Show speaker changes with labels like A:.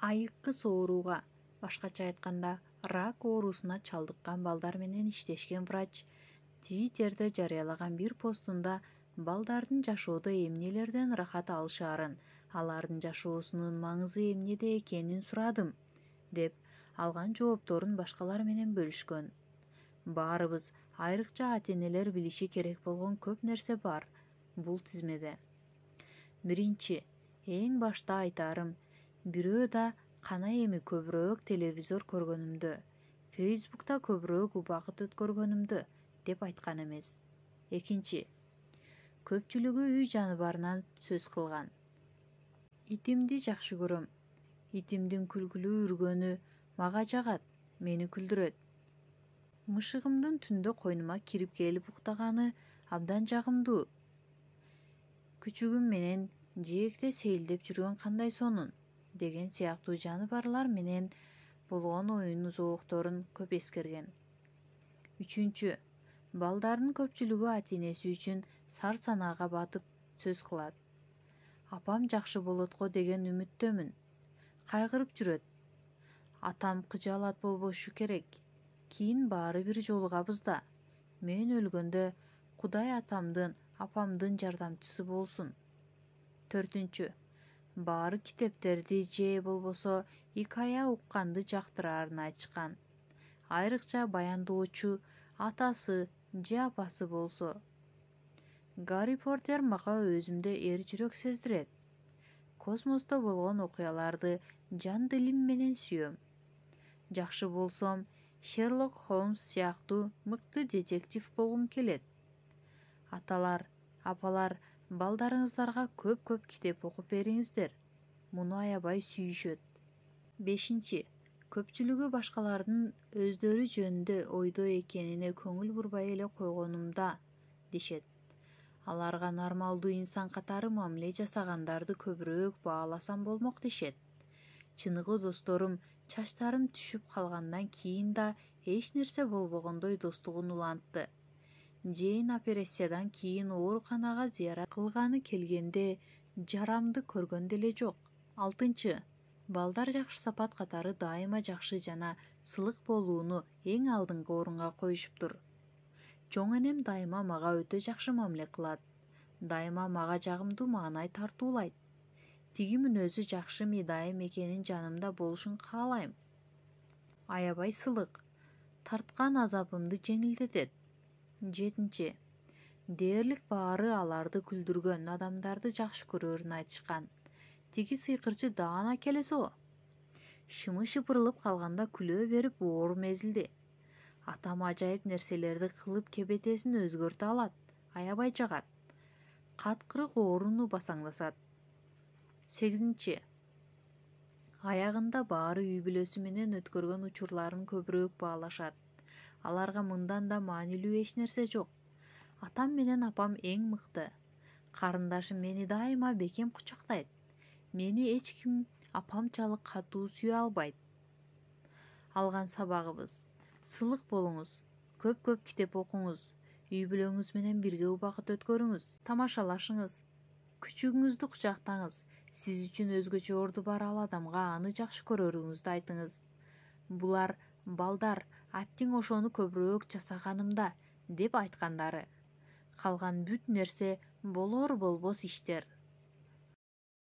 A: айыккы сооруга, башкача айтканда рак оорусуна чалдыккан балдар менен иштешкен врач Твиттерде жарыялаган бир постунда балдардын жашоодо эмнелерден рахат алышаарын, алардын жашоосунун маңызы эмнеде экенин сурадым, деп алган жоопторун башкалар менен бөлүшкөн. Баарыбыз, айрыкча ата-энелер билиши керек болгон көп нерсе бар бул тизмеде. Биринчи, эң башта айтарым, бирөө да кана эми көбүрөөк телевизор көргөнүмдө, Фейсбукта көбүрөөк убакыт өткөргөнүмдө деп айткан эмес. Экинчи, көпчүлүгү үй жаныбарынан сөз кылган. Итимди жакшы көрөм. Итимдин күлкүлүү үргөнү мага жагат, мени күлдүрөт. Мышыгымдын түндө койнума кирип келип уктаганы абдан жагымдуу. Күчүгүм менен жээкте сейилдеп жүргөн кандай сонун, деген сыяктуу жаныбарлар менен болгон оюн зоокторун көп эскерген. Үчүнчү, балдардын көпчүлүгү ата-энеси үчүн сар санаага батып сөз кылат. Апам жакшы болот го деген үмүттөмүн. Кайгырып жүрөт. Атам кыжаалат болбошу керек. Кийин баары бир жолугабыз да. Мен өлгөндө Кудай атамдын, апамдын жардамчысы болсун. Төртүнчү, баары китептерди же болбосо икая укканды жактыраарын айтышкан. Айрыкча баяндоочу атасы же апасы болсо. Гарри Поттер мага өзүмдө эр жүрөк сездирет. Космосто болгон окуяларды жан дилим менен сүйөм. Жакшы болсом, Шерлок Холмс сыяктуу мыкты детектив болгум келет. Аталар, апалар, балдарыңыздарга көп китеп окуп бериңиздер. Муну аябай сүйүшөт. Бешинчи, көпчүлүгү башкалардын өздөрү жөнүндө ойдо экенине көңүл бурбай эле койгонумда дешет. Аларга нормалдуу инсан катары мамиле жасагандарды көбүрөөк бааласам болмок дешет. Чыныгы досторум чачтарым түшүп калгандан кийин да эч нерсе болбогондой достугун улантты. Джейн операциядан кийин ооруканага зыярат кылганы келгенде жарамды көргөн деле жок. Алтынчы, балдар жакшы сапат катары дайыма жакшы жана сылык болууну эң алдыңкы орунга коюшуптур. Чоң энем дайыма мага өтө жакшы мамиле кылат. Дайыма мага жагымдуу маанай тартуулайт. Тиги мүнөзү жакшы медайым экенин жанымда болушун каалайм. Аябай сылык. Тарткан азабымды жеңилдетет. Жетинчи, дээрлик баары аларды күлдүргөн, адамдарды жакшы көрөрүн айтышкан. Тиги сыйкырчы даана келесо. Шымы шыпырылып калганда күлө берип оор мезилди. Атам ажайып нерселерди кылып кебетесин өзгөртө алат, аябай жагат. Каткырык ооруну басаңдасат. Сегизинчи, аягында баары үй бүлөсү менен өткөргөн учурларын көбүрөөк баалашат. Аларга мындан да маанилүү эч нерсе жок. Атам менен апам эң мыкты. Карындашым мени дайыма бекем кучактайт. Мени эч ким апамчалык катуу сүйө албайт. Алган сабагыбыз: сылык болуңуз, көп китеп окуңуз, үй бүлөңүз менен бирге убакыт өткөрүңүз, тамашалашыңыз, күчүгүңүздү кучактаңыз, сиз үчүн өзгөчө орду бар ал адамга аны жакшы көрөрүңүздү айтыңыз. Булар балдар аттиң ошону көбүрөөк жасаганымда деп айткандары. Калган бүт нерсе болор болбос иштер.